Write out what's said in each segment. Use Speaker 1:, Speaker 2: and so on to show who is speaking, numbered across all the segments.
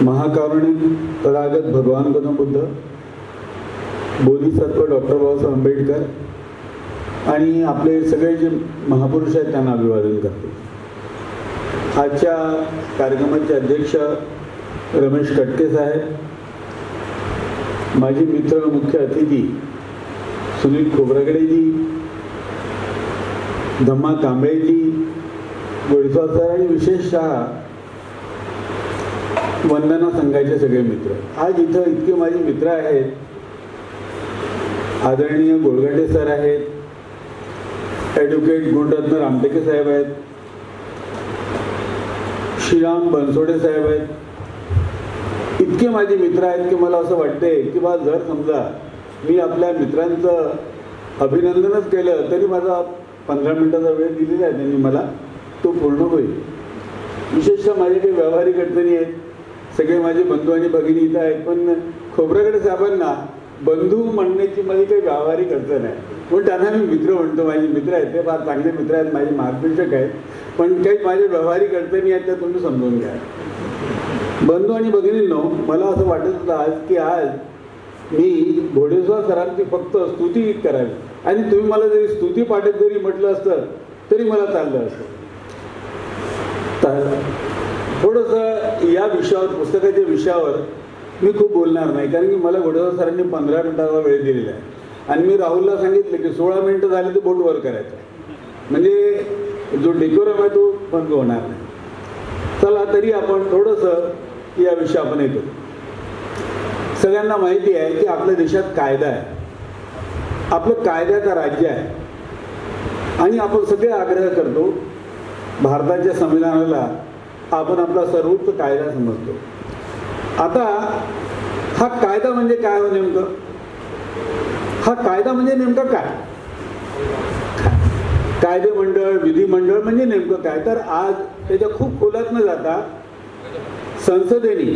Speaker 1: महाकारुणिक तथागत भगवान गौतम बुद्ध, बोधिसत्व डॉक्टर बाबासाहेब आंबेडकर आणि आपले सगळे जे महापुरुष आहेत त्यांना अभिवादन करते. आजच्या कार्यक्रमाचे अध्यक्ष रमेश कटके साहेब, माझे मित्र मुख्य अतिथी सुनील खोब्रागडेजी, धम्मा कांबळेजी, गोडसा सर आणि विशेषतः वंदना संघाचे सगळे मित्र. आज इथं इतके माझे मित्र आहेत. आदरणीय गोळगाटे सर आहेत, ॲडव्होकेट गुणरत्न रामटेके साहेब आहेत, श्रीराम बनसोडे साहेब आहेत. इतके माझे मित्र आहेत की मला असं वाटते की बा जर समजा मी आपल्या मित्रांचं अभिनंदनच केलं तरी माझा 15 मिनिटाचा वेळ दिलेला आहे त्यांनी मला, तो पूर्ण होईल. विशेषतः माझे काही व्यावहारिक अडचणी आहेत. सगळे माझे बंधू आणि भगिनी इथं आहेत, पण खोब्रागडे साहेबांना बंधू म्हणण्याची माझी काही व्यावहारिक अडचण आहे, पण त्यांना मी मित्र म्हणतो. माझे मित्र आहेत, ते फार चांगले मित्र आहेत, माझे मार्गदर्शक आहेत, पण काही माझे व्यावहारिक अडचणी आहेत त्या तुम्ही समजून घ्या. बंधू आणि भगिनींनो, मला असं वाटत होतं आज की आज मी घोडेस्वार सरांची फक्त स्तुती करावी आणि तुम्ही मला जरी स्तुती पाठत जरी म्हटलं असतं तरी मला चाललं असतं. तर थोडंसं या विषयावर, पुस्तकाच्या विषयावर मी खूप बोलणार नाही, कारण की मला घोडेस्वार सरांनी 15 मिनिटाचा वेळ दिलेला आहे आणि मी राहुलला सांगितलं की 16 मिनिटं झाले तर बोट वर करायचं, म्हणजे जो डेकोरम आहे तो बंद होणार नाही. चला तरी आपण थोडंसं या विषयी आपण येतो. सगळ्यांना माहिती आहे की आपल्या देशात कायदा आहे, आपलं कायद्याचं राज्य आहे आणि आपण सगळे आग्रह करतो भारताच्या संविधानाला आपण आपला सर्वोच्च कायदा समजतो. आता हा कायदा म्हणजे काय हो नेमकं? हा कायदा म्हणजे नेमकं काय? कायदे मंडळ, विधिमंडळ म्हणजे नेमकं काय? तर आज त्याच्या खूप खोलात न जाता संसदेने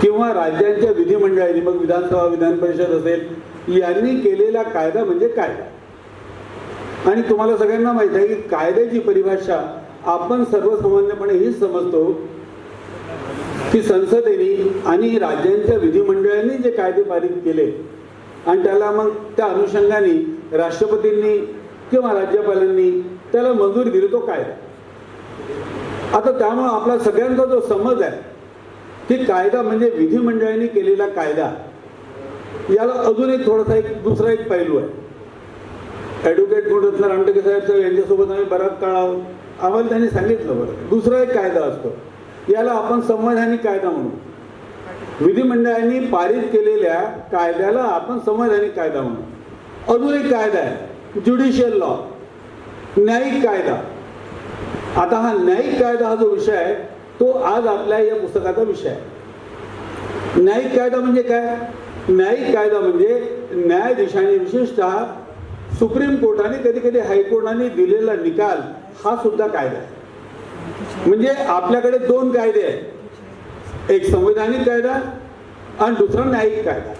Speaker 1: किंवा राज्यांच्या विधिमंडळाने, मग विधानसभा विधान परिषद असेल, यांनी केलेला कायदा म्हणजे कायदा. आणि तुम्हाला सगळ्यांना माहिती आहे की कायद्याची परिभाषा आपण सर्वसामान्यपणे हीच समजतो की संसदेने आणि राज्यांच्या विधिमंडळांनी जे कायदे पारित केले आणि त्याला मग त्या अनुषंगाने राष्ट्रपतींनी किंवा राज्यपालांनी त्याला मंजुरी दिली, तो कायदा. आता त्यामुळे आपला सगळ्यांचा जो समज आहे की कायदा म्हणजे विधिमंडळाने केलेला कायदा, याला अजून एक थोडासा दुसरा एक पैलू आहे. ॲडव्होकेट गुणरत्न रामटेके साहेब यांच्यासोबत आम्ही बराच काळ आहोत, आम्हाला त्यांनी सांगितलं बरं दुसरा एक कायदा असतो, याला आपण संवैधानिक कायदा म्हणू. विधिमंडळाने पारित केलेल्या कायद्याला आपण संवैधानिक कायदा म्हणू. अजून एक कायदा आहे ज्युडिशियल लॉ, न्यायिक कायदा. आता हा न्यायिक कायदा हा जो विषय आहे तो आज आपल्या या पुस्तकाचा विषय आहे. न्यायिक कायदा म्हणजे काय? न्यायिक कायदा म्हणजे न्यायाधीशाने, विशेषतः सुप्रीम कोर्टाने, कधी कधी हायकोर्टाने दिलेला निकाल हा सुद्धा कायदा आहे. म्हणजे आपल्याकडे दोन कायदे आहेत, एक संवैधानिक कायदा आणि दुसरा न्यायिक कायदा.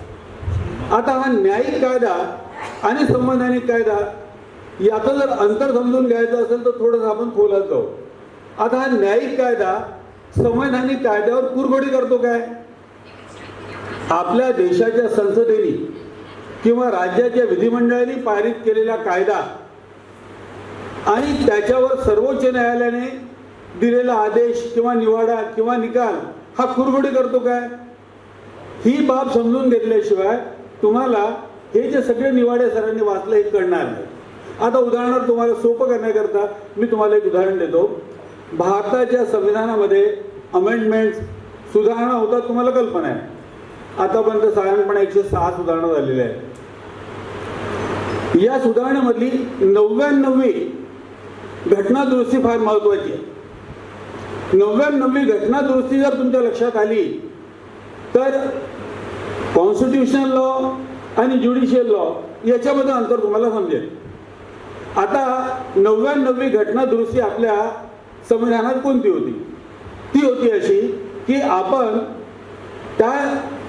Speaker 1: आता हा न्यायिक कायदा आणि संवैधानिक कायदा याचं जर अंतर समजून घ्यायचं असेल तर थोडंसं आपण खोलात जाऊ. आता हा न्यायिक कायदा संवैधानिक कायद्यावर कुरघोडी करतो काय? आपल्या देशाच्या संसदेने किंवा राज्याच्या विधिमंडळाने पारित केलेला कायदा आणि त्याच्यावर सर्वोच्च न्यायालयाने दिलेला आदेश किंवा निवाडा किंवा निकाल हा कुरघोडी करतो काय? ही बाब समजून घेतल्याशिवाय तुम्हाला हे जे सगळे निवाडे सरांनी वाचले हे कळणार नाही. आता उदाहरणार्थ तुम्हाला सोपं करण्याकरता मी तुम्हाला एक उदाहरण देतो. भारताच्या संविधानामध्ये अमेंडमेंट्स, सुधारणा होतात, तुम्हाला कल्पना आहे. आतापर्यंत साधारणपणे 106 सुधारणा झालेल्या आहेत. या सुधारणेमधली 99वी घटना दुरुस्ती फार महत्वाची आहे. 99वी घटना दुरुस्ती जर तुमच्या लक्षात आली तर कॉन्स्टिट्यूशनल लॉ आणि ज्युडिशियल लॉ याच्यामध्ये अंतर तुम्हाला समजेल. आता 99वी घटना दुरुस्ती आपल्या संविधानात कोणती होती? ती होती अशी की आपण त्या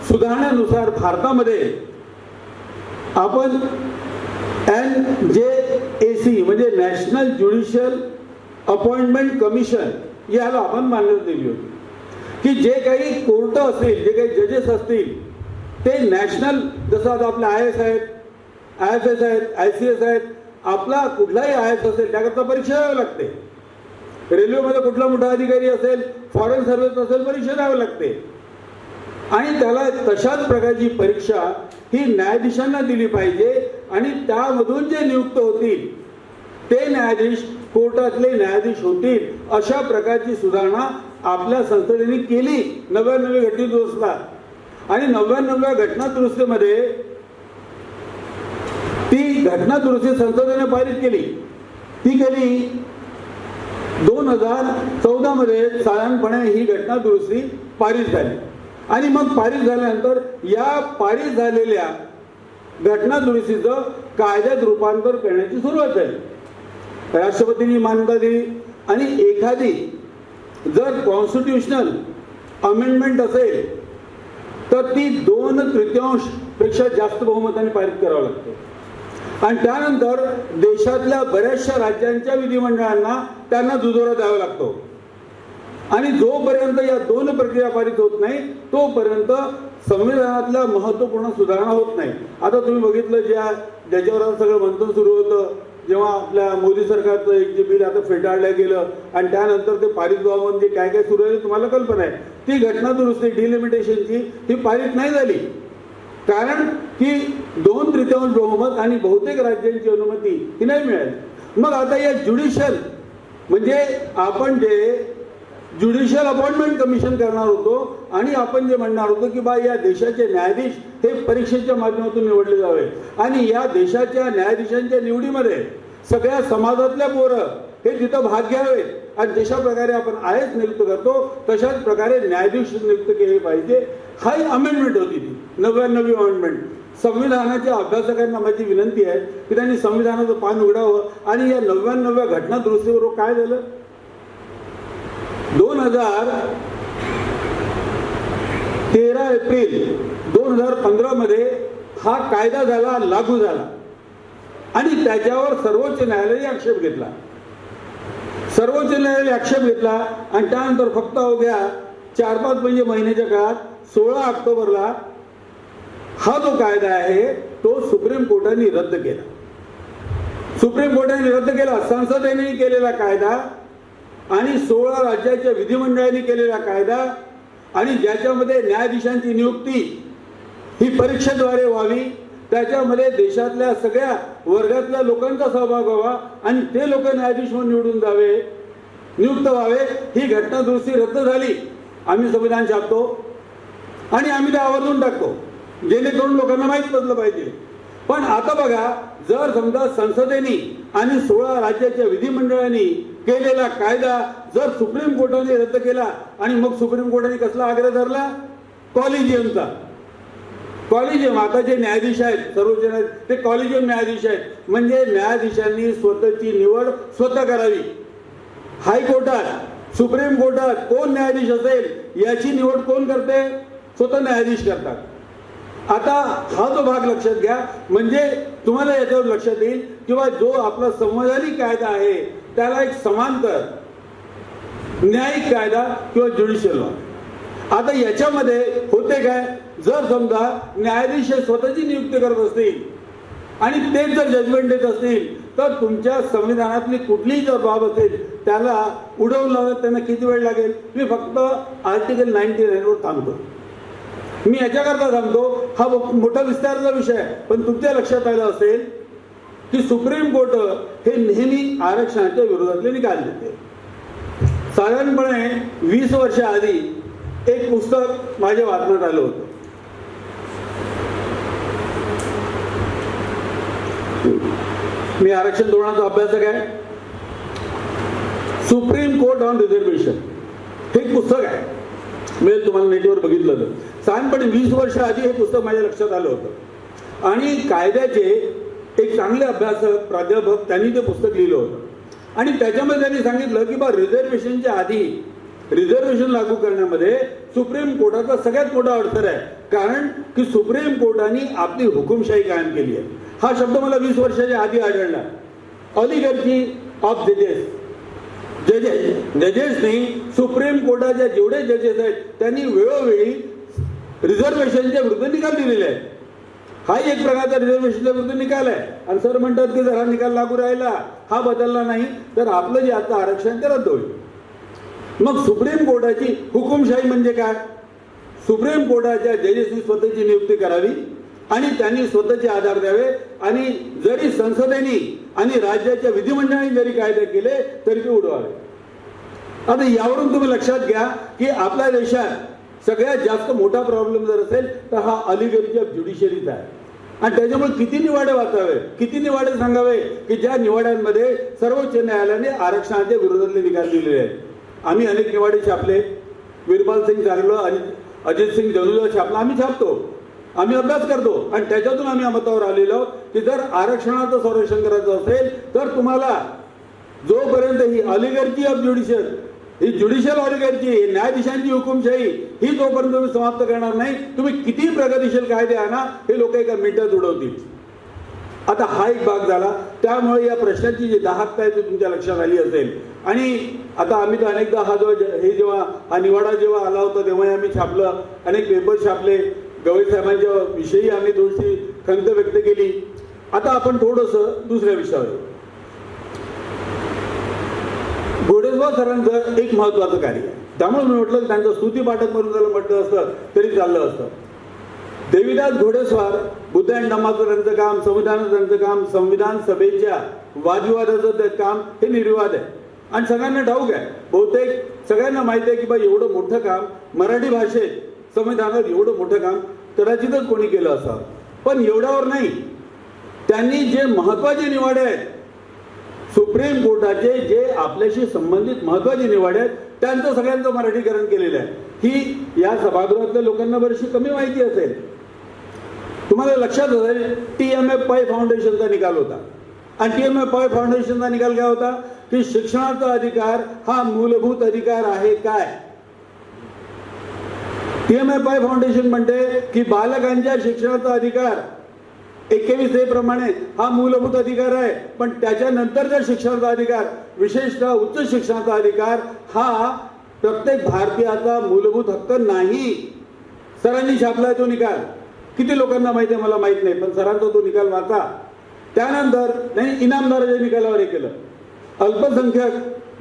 Speaker 1: सुधारणेनुसार भारतामध्ये आपण NJAC म्हणजे नॅशनल ज्युडिशियल अपॉइंटमेंट कमिशन याला आपण मान्यता दिली होती. की जे काही कोर्ट असतील, जे काही जजेस असतील ते नॅशनल, जसं आता आपले IAS आहेत, IFS आहेत, ICS आहेत, आपला कुठलाही IAS असेल त्याकरता परीक्षा द्यावी लागते. रेल्वेमध्ये कुठला मोठा अधिकारी असेल, फॉरेन सर्व्हिस असेल, परीक्षा द्यावी लागते. आणि त्याला तशाच प्रकारची परीक्षा ही न्यायाधीशांना दिली पाहिजे. आणि त्यामधून जे नियुक्त होतील ते न्यायाधीश कोर्टातले न्यायाधीश होतील, अशा प्रकारची सुधारणा आपल्या संसदेने केली 99व्या घटना दुरुस्तीला. आणि 99व्या घटना दुरुस्तीमध्ये ती घटना दुरुस्ती संसदेने पारित केली. ती केली 2014 मध्ये साधारणपणे ही घटना दुरुस्ती पारित झाली. आणि मग पारित झाल्यानंतर या पारित झालेल्या घटना दुरुस्तीचं कायद्यात रूपांतर करण्याची सुरुवात झाली. राष्ट्रपतींनी मान्यता दिली. आणि एखादी जर कॉन्स्टिट्यूशनल अमेंडमेंट असेल तर ती 2/3 पेक्षा जास्त बहुमताने पारित करावं लागते. आणि त्यानंतर देशातल्या बऱ्याचशा राज्यांच्या विधिमंडळांना त्यांना दुजोरा द्यावा लागतो. आणि जोपर्यंत या 2 प्रक्रिया पारित होत नाही तोपर्यंत संविधानातल्या महत्त्वपूर्ण सुधारणा होत नाही. आता तुम्ही बघितलं ज्याच्यावर सगळं मंथन सुरू होतं, जेव्हा आपल्या मोदी सरकारचं एक जे बिल आता फेटाळलं गेलं आणि त्यानंतर ते पारित व्हावं म्हणजे काय काय सुरू आहे तुम्हाला कल्पना आहे. ती घटना दुरुस्ती डिलिमिटेशनची ही पारित नाही झाली, कारण की 2/3 बहुमत आणि बहुतेक राज्यांची अनुमती ही नाही मिळाली. मग आता या ज्युडिशियल म्हणजे आपण जे ज्युडिशियल अपॉइंटमेंट कमिशन करणार होतो आणि आपण जे म्हणणार होतो की बा या देशाचे न्यायाधीश हे परीक्षेच्या माध्यमातून निवडले जावे आणि या देशाच्या न्यायाधीशांच्या निवडीमध्ये सगळ्या समाजातल्या पोरं हे तिथं भाग घ्यावेत आणि जशा प्रकारे आपण IAS नियुक्त करतो तशाच प्रकारे न्यायाधीश नियुक्त केले पाहिजे, हा अमेंडमेंट होती ती 99वी अमेंडमेंट. संविधानाच्या अभ्यासकांना माझी विनंती आहे की त्यांनी संविधानाचं पान उघडावं. आणि या 99व्या घटना दुरुस्तीबरोबर काय झालं, 13 एप्रिल 2015 मध्ये हा कायदा झाला, लागू झाला. आणि त्याच्यावर सर्वोच्च न्यायालयाने आक्षेप घेतला. सर्वोच्च न्यायालयाने आक्षेप घेतला आणि त्यानंतर फक्त अवघ्या 4-5 महिन्याच्या काळात 16 ऑक्टोबरला हा जो कायदा आहे तो सुप्रीम कोर्टाने रद्द केला. सुप्रीम कोर्टाने रद्द केला. संसदेने केलेला कायदा आणि 16 राज्याच्या विधिमंडळाने केलेला कायदा आणि ज्याच्यामध्ये न्यायाधीशांची नियुक्ती ही परीक्षेद्वारे व्हावी, त्याच्यामध्ये देशातल्या सगळ्या वर्गातल्या लोकांचा सहभाग व्हावा आणि ते लोक न्यायाधीश म्हणून नियुक्त व्हावे, ही घटना दुरुस्ती रद्द झाली. आम्ही संविधान छापतो आणि आम्ही ते आवर्जून टाकतो जेणेकरून लोकांना माहीत पडलं पाहिजे. पण आता बघा, जर समजा संसदेने आणि 16 राज्याच्या विधिमंडळांनी केलेला कायदा जर सुप्रीम कोर्टाने रद्द केला आणि मग सुप्रीम कोर्टाने कसला आग्रह धरला, कॉलेजियमचा. कॉलेजियम आता जे न्यायाधीश आहेत सर्वोच्च न्यायालय ते कॉलेजियम न्यायाधीश आहेत, म्हणजे न्यायाधीशांनी स्वतःची निवड स्वतः करावी. हायकोर्टात सुप्रीम कोर्टात कोण न्यायाधीश असेल याची निवड कोण करते, स्वतः न्यायाधीश करतात. आता हा जो भाग लक्षात घ्या, म्हणजे तुम्हाला याच्यावर लक्षात येईल किंवा जो आपला संवैधानिक कायदा आहे त्याला एक समांतर न्यायिक कायदा किंवा ज्युडिशियल लॉ. आता याच्यामध्ये होते काय, जर समजा न्यायाधीश स्वतःची नियुक्ती करत असतील आणि तेच जर जजमेंट देत असतील तर तुमच्या संविधानातली कुठलीही जर बाब असेल त्याला उडवून लावण्यात त्यांना किती वेळ लागेल. मी फक्त आर्टिकल 99 वर थांबतो. मी याच्याकरता सांगतो, हा मोठा विस्ताराचा विषय आहे, पण तुमच्या लक्षात आलं असेल की सुप्रीम कोर्ट हे नेहमी आरक्षणाच्या विरोधातले निकाल देते. साधारणपणे 20 वर्ष आधी एक पुस्तक माझ्या वाचनात आलं होतं. मी आरक्षण धोरणाचा अभ्यासक आहे. सुप्रीम कोर्ट ऑन रिझर्वेशन हे पुस्तक आहे. मी तुम्हाला नेटवर बघितलं तर साधारणपणे 20 वर्ष आधी हे पुस्तक माझ्या लक्षात आलं होतं. आणि कायद्याचे एक चांगले अभ्यासक प्राध्यापक त्यांनी ते पुस्तक लिहिलं होतं आणि त्याच्यामध्ये त्यांनी सांगितलं की बा रिझर्वेशनच्या आधी रिझर्वेशन लागू करण्यामध्ये सुप्रीम कोर्टाचा सगळ्यात मोठा अडथळा आहे, कारण की सुप्रीम कोर्टाने आपली हुकुमशाही कायम केली आहे. हा शब्द मला 20 वर्षाच्या आधी आढळला. ऑलिगार्की ऑफ जजेस. जजेसनी सुप्रीम कोर्टाच्या जेवढे जजेस आहेत त्यांनी वेळोवेळी रिझर्वेशनच्या विरुद्ध निकाल दिलेले आहेत. हा एक प्रकारचा रिझर्वेशनच्या विरुद्ध निकाल आहे. आणि सर म्हणतात की जर हा निकाल लागू राहिला, हा बदलला नाही तर आपलं जे आता आरक्षण ते रद्द होईल. मग सुप्रीम कोर्टाची हुकुमशाही म्हणजे काय? सुप्रीम कोर्टाच्या जजेसनी स्वतःची नियुक्ती करावी आणि त्यांनी स्वतःचे आधार द्यावे आणि जरी संसदेने आणि राज्याच्या विधिमंडळाने जरी कायदे केले तरी ते उडवावे. आता यावरून तुम्ही लक्षात घ्या की आपल्या देशात सगळ्यात जास्त मोठा प्रॉब्लेम जर असेल तर हा अलिगरी ऑफ ज्युडिशरीचा आहे. आणि त्याच्यामुळे किती निवाडे वाचावे, किती निवाडे सांगावे की ज्या निवाड्यांमध्ये सर्वोच्च न्यायालयाने आरक्षणाच्या विरोधातले निकाल दिलेले आहेत. आम्ही अनेक निवाडे छापले, वीरपाल सिंग चार्लो आणि अजित सिंग जलूला छापला, आम्ही छापतो, आम्ही अभ्यास करतो आणि त्याच्यातून आम्ही मतावर आलेलो की जर आरक्षणाचं संरक्षण करायचं असेल तर तुम्हाला जोपर्यंत ही ऑलिगर्ची ऑफ ज्युडिशियल, ही ज्युडिशियल ऑलिगर्ची, न्यायाधीशांची हुकुमशाही ही जोपर्यंत तुम्ही समाप्त करणार नाही, तुम्ही किती प्रगतिशील कायदे आणा हे लोक एका मिनिटात उडवतील. आता हा एक भाग झाला. त्यामुळे या प्रश्नाची जी दाहकता आहे ती तुमच्या लक्षात आली असेल. आणि आता आम्ही तर अनेकदा हा निवाडा जेव्हा आला होता तेव्हा आम्ही छापलं, अनेक पेपर छापले, गवई साहेबांच्या विषयी आम्ही थोडीशी खंत व्यक्त केली. आता आपण थोडंसं दुसऱ्या विषयावर येऊ. घोडेस्वार सरांचं एक महत्वाचं कार्य आहे, त्यामुळे मी म्हटलं त्यांचं स्तुती पाठक म्हणून त्याला म्हटलं असतं तरी चाललं असतं. देवीदास घोडेस्वार, बुद्ध अँड धम्माचं काम, संविधानाचं त्यांचं काम, संविधान सभेच्या वादविवादाचं काम हे निर्विवाद आहे आणि सगळ्यांना ठाऊक आहे. बहुतेक सगळ्यांना माहिती आहे की बा एवढं मोठं काम मराठी भाषेत संविधानात, एवढं मोठं काम कदाचितच कोणी केलं असावं. पण एवढ्यावर नाही, त्यांनी जे महत्वाचे निवाडे आहेत सुप्रीम कोर्टाचे, जे आपल्याशी संबंधित महत्वाचे निवाडे आहेत त्यांचं सगळ्यांचं मराठीकरण केलेलं आहे. ही या सभागृहातल्या लोकांना बरीचशी कमी माहिती असेल. तुम्हाला लक्षात असेल TMF पै फाउंडेशनचा निकाल होता आणि TMF पै फाउंडेशनचा निकाल काय होता की शिक्षणाचा अधिकार हा मूलभूत अधिकार आहे काय? TMF पै फाउंडेशन म्हणते की बालकांच्या शिक्षणाचा अधिकार 21A प्रमाणे हा मूलभूत अधिकार आहे, पण त्याच्यानंतरचा शिक्षणाचा अधिकार, विशेषतः उच्च शिक्षणाचा अधिकार हा प्रत्येक भारतीयाचा मूलभूत हक्क नाही. सरांनी छापलाय तो निकाल. किती लोकांना माहिती आहे मला माहित नाही, पण सरांचा तो निकाल वाचा. त्यानंतर त्यांनी इनामदाराच्या निकालावर हे केलं. अल्पसंख्याक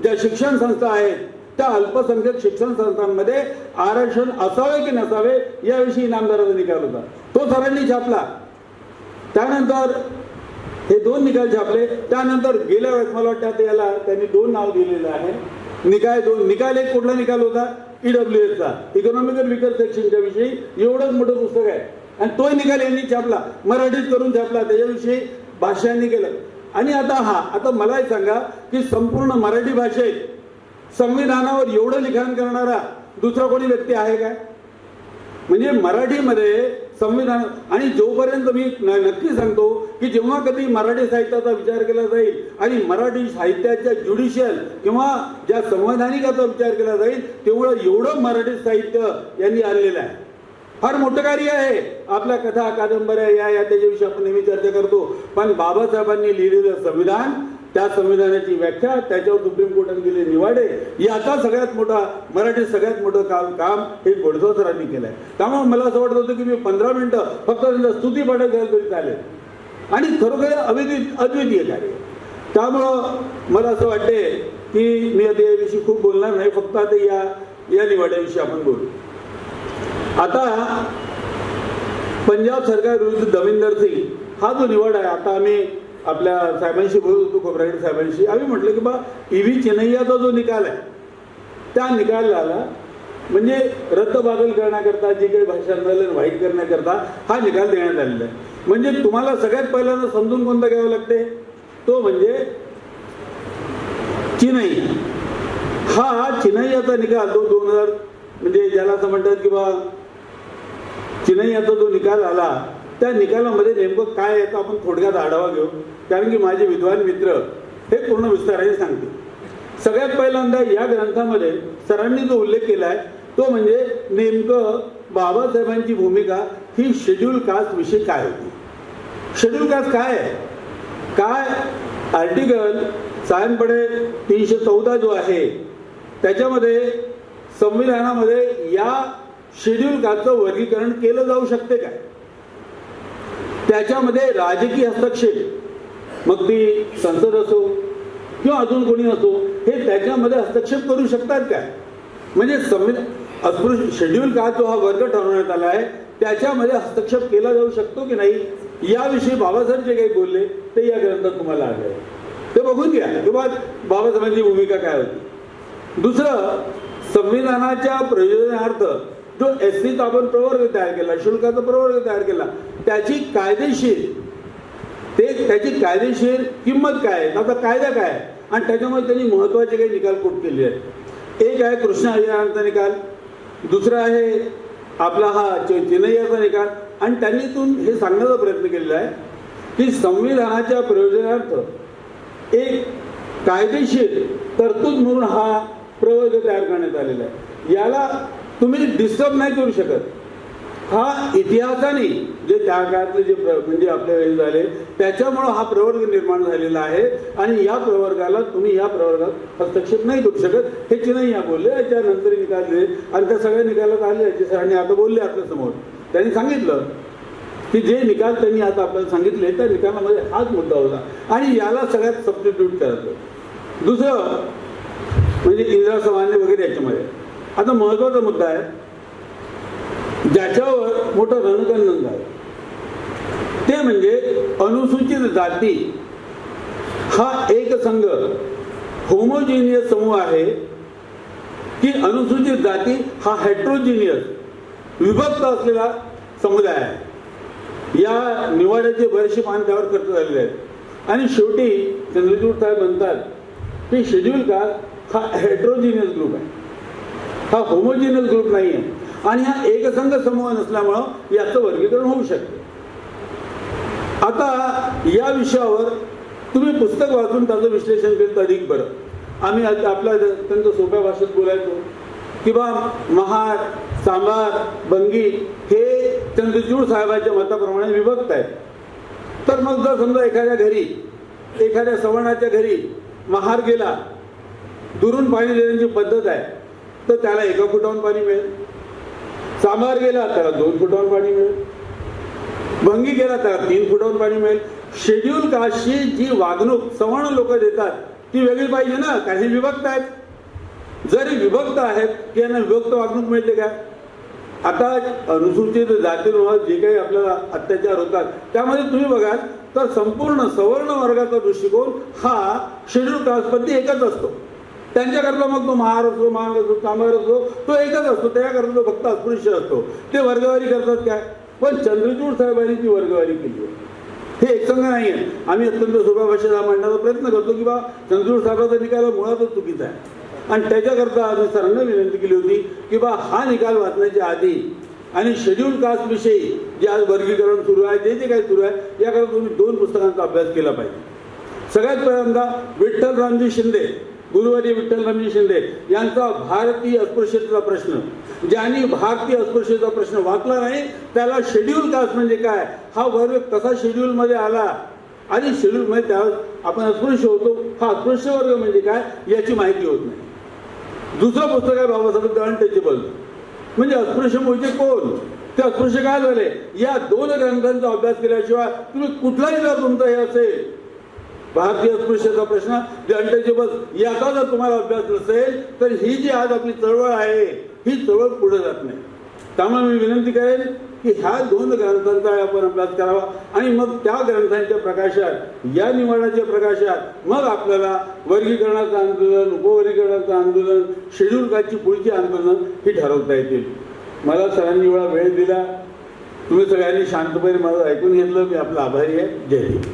Speaker 1: ज्या शिक्षण संस्था आहेत त्या अल्पसंख्याक शिक्षण संस्थांमध्ये आरक्षण असावे की नसावे याविषयी इनामदाराचा निकाल होता, तो सरांनी छापला. त्यानंतर हे दोन निकाल छापले. त्यानंतर गेल्या वेळेस मला वाटतं आता याला त्यांनी दोन नाव दिलेलं आहे, निकाय दोन. निकाल एक कुठला निकाल होता? EWSचा, इकॉनॉमिकल विकर सेक्शनच्या विषयी. एवढंच मोठं पुस्तक आहे आणि तोही निकाल यांनी छापला, मराठीत करून छापला, त्याच्याविषयी भाष्यांनी केलं. आणि आता मला एक सांगा की संपूर्ण मराठी भाषेत संविधानावर एवढं लिखाण करणारा दुसरा कोणी व्यक्ती आहे काय? म्हणजे मराठीमध्ये संविधान. आणि जोपर्यंत मी नक्की सांगतो की जेव्हा कधी मराठी साहित्याचा विचार केला जाईल आणि मराठी साहित्याच्या ज्युडिशियल किंवा ज्या संवैधानिकाचा विचार केला जाईल तेवढं एवढं मराठी साहित्य यांनी आणलेलं आहे. फार मोठं कार्य आहे. आपल्या कथा, कादंबऱ्या या त्याच्याविषयी आपण नेहमी चर्चा करतो, पण बाबासाहेबांनी लिहिलेलं संविधान, त्या संविधानाची व्याख्या, त्याच्यावर सुप्रीम कोर्टाने दिले निवाडे, याचा सगळ्यात मोठा मराठी सगळ्यात मोठं काम हे घोडेस्वार सरांनी केलं आहे. त्यामुळे मला असं वाटत होतं की मी 15 मिनिटं फक्त त्यांचा स्तुती पाठक झालं तरी चालेल. आणि खरोखर अद्वितीय कार्य. त्यामुळं मला असं वाटते की मी आता याविषयी खूप बोलणार नाही, फक्त आता या निवाड्याविषयी आपण बोलू. आता पंजाब सरकार विरुद्ध दविंदर सिंग हा जो निवाडा आहे, आता आम्ही आपल्या साहेबांशी बोलत होतो, खोब्रागडे साहेबांशी. आम्ही म्हटलं की बा EV चिनैयाचा जो निकाल आहे त्या निकालाला म्हणजे रद्दबातल करण्याकरता, जे काही भाषा आंदोलन वाईट करण्याकरता हा निकाल देण्यात आलेला आहे. म्हणजे तुम्हाला सगळ्यात पहिल्यांदा समजून कोणता घ्यावं लागते, तो म्हणजे चिनई. हा चिनैयाचा निकाल तो 2000 म्हणजे ज्याला असं म्हणतात की बा चिनैयाचा जो निकाल आला त्या निकालामध्ये नेमकं काय आहे आपण थोडक्यात आढावा घेऊ, कारण की माझे विद्वान मित्र हे पूर्ण विस्ताराने सांगतील. सगळ्यात पहिल्यांदा या ग्रंथामध्ये सरांनी जो उल्लेख केला आहे तो म्हणजे नेमकं बाबासाहेबांची भूमिका ही शेड्यूल कास्ट विषयी काय होती. शेड्यूल कास्ट काय आहे, काय आर्टिकल साधारणपणे 314 जो आहे त्याच्यामध्ये संविधानामध्ये या शेड्यूल कास्टचं वर्गीकरण केलं जाऊ शकते काय? त्याच्यामध्ये राजकीय हस्तक्षेप, मग ती संसद असो किंवा अजून कोणी असो, हे त्याच्यामध्ये हस्तक्षेप करू शकतात काय? म्हणजे अस्पृश्य शेड्यूल कास्ट जो हा वर्ग ठरवण्यात आला आहे त्याच्यामध्ये हस्तक्षेप केला जाऊ शकतो की नाही, याविषयी बाबासाहेब जे काही बोलले ते या ग्रंथात तुम्हाला आढळेल. ते बघून घ्या किंवा बाबासाहेबांची भूमिका काय होती. दुसरं, संविधानाच्या प्रयोजनार्थ जो एससीचा आपण प्रवर्ग तयार केला, शुल्काचा प्रवर्ग तयार केला, त्याची कायदेशीर किंमत काय, त्याचा कायदा काय, आणि त्याच्यामध्ये त्यांनी महत्वाचे काही निकाल कोट केले आहेत. एक आहे कृष्णा हरियाणाचा निकाल, दुसरा आहे आपला हा चेन्नईचा निकाल, आणि त्यांनी इथून हे सांगण्याचा प्रयत्न केलेला आहे की संविधानाच्या प्रयोजनार्थ एक कायदेशीर तरतूद म्हणून हा प्रवर्ग तयार करण्यात आलेला आहे. याला तुम्ही डिस्टर्ब नाही करू शकत. हा इतिहासाने जे त्या काळातले जे म्हणजे आपल्या वेळी झाले त्याच्यामुळं हा प्रवर्ग निर्माण झालेला आहे, आणि या प्रवर्गाला तुम्ही या प्रवर्गात हस्तक्षेप नाही करू शकत. हे चिन्ह या बोलले, याच्यानंतर निकाल दिले, आणि त्या सगळ्या निकालात आले जे सरांनी आता बोलले आपल्या समोर. त्यांनी सांगितलं की जे निकाल त्यांनी आता आपल्याला सांगितले त्या निकालामध्ये हाच मुद्दा होता, आणि याला सगळ्यात सबस्टिट्यूट करायचं. दुसरं म्हणजे इंदिरा समान्य वगैरे याच्यामध्ये आता महत्वाचा मुद्दा आहे ज्याच्यावर मोठं रणकंदन झालं, ते म्हणजे अनुसूचित जाती हा एक संघ होमोजिनियस समूह आहे की अनुसूचित जाती हा हेट्रोजिनियस विभक्त असलेला समुदाय आहे. या निवाड्याचे बरेचसे मान त्यावर खर्च झालेले आहेत, आणि शेवटी चंद्रचूड साहेब म्हणतात की शेड्यूल कास्ट हा हेट्रोजिनियस ग्रुप आहे, हा होमोजिनियस ग्रुप नाही आहे, आणि हा एकसंघ समूह नसल्यामुळं याचं वर्गीकरण होऊ शकते. आता या विषयावर तुम्ही पुस्तक वाचून त्याचं विश्लेषण केलं तर अधिक बरं. आम्ही आपल्या अत्यंत सोप्या भाषेत बोलायचो किंवा महार, सांबार, बंगी हे चंद्रचूड साहेबांच्या मताप्रमाणे विभक्त आहेत. तर मग जर समजा एखाद्या घरी, एखाद्या सवर्णाच्या घरी महार गेला, दुरून पाणी देण्याची पद्धत आहे, तर त्याला 1 फुटावरून पाणी मिळेल. सांबार गेला त्याला 2 फुटावरून पाणी मिळेल. भंगी गेला त्याला 3 फुटावरून पाणी मिळेल. शेड्यूल कास्टची जी वागणूक सवर्ण लोक देतात ती वेगळी पाहिजे ना, काही विभक्त आहेत. जरी विभक्त आहेत की यांना विभक्त वागणूक मिळते काय? आता अनुसूचित जातींवर जे काही आपल्याला अत्याचार होतात त्यामध्ये तुम्ही बघाल तर संपूर्ण सवर्ण वर्गाचा दृष्टिकोन हा शेड्यूल कास्टप्रती एकच असतो. त्यांच्याकरता मग तो महार असो, मांग असो, सांबार असो, तो एकच असतो. त्याच्याकरता तो फक्त अस्पृश्य असतो. ते वर्गवारी करतात काय? पण चंद्रचूड साहेबांनी ती वर्गवारी केली आहे. हे एकसंघ नाही आहे. आम्ही अत्यंत सोप्या भाषेत मांडण्याचा प्रयत्न करतो की बा चंद्रचूड साहेबांचा निकाल मुळातच चुकीचा आहे, आणि त्याच्याकरता आम्ही सरांना विनंती केली होती की बा हा निकाल वाचण्याच्या आधी आणि शेड्यूल कास्ट विषयी जे आज वर्गीकरण सुरू आहे, जे काही सुरू आहे, याकरता तुम्ही 2 पुस्तकांचा अभ्यास केला पाहिजे. सगळ्यात पहिल्यांदा विठ्ठलरामजी शिंदे, गुरुवारी विठ्ठलरामजी शिंदे यांचा भारतीय अस्पृश्यतेचा प्रश्न, ज्यांनी भारतीय अस्पृश्यतेचा प्रश्न वाचला नाही त्याला शेड्यूल कास्ट म्हणजे काय, हा वर्ग कसा शेड्यूल मध्ये आला आणि शेड्यूल मध्ये त्यावेळेस आपण अस्पृश्य होतो, हा अस्पृश्य वर्ग म्हणजे काय याची माहिती होत नाही. दुसरं पुस्तक आहे बाबासाहेब अनटचेबल, म्हणजे अस्पृश्य म्हणजे कोण, ते अस्पृश्य काय झाले, या 2 ग्रंथांचा अभ्यास केल्याशिवाय तुम्ही कुठलाही जर तुमचा हे असेल भारतीय अस्पृश्यतेचा प्रश्न जे अनटचेबल याचा जर तुम्हाला अभ्यास नसेल तर ही जी आज आपली चळवळ आहे ही चळवळ पुढे जात नाही. त्यामुळे मी विनंती करेन की ह्या 2 ग्रंथांचा आपण अभ्यास करावा, आणि मग त्या ग्रंथांच्या प्रकाशात, या निवडाच्या प्रकाशात मग आपल्याला वर्गीकरणाचं आंदोलन, उपवर्गीकरणाचं आंदोलन, शेड्यूल कास्टची पुढची आंदोलन ही ठरवता येतील. मला सरांनी एवढा वेळ दिला, तुम्ही सगळ्यांनी शांतपणे मला ऐकून घेतलं, मी आपला आभारी आहे. जय हिंद.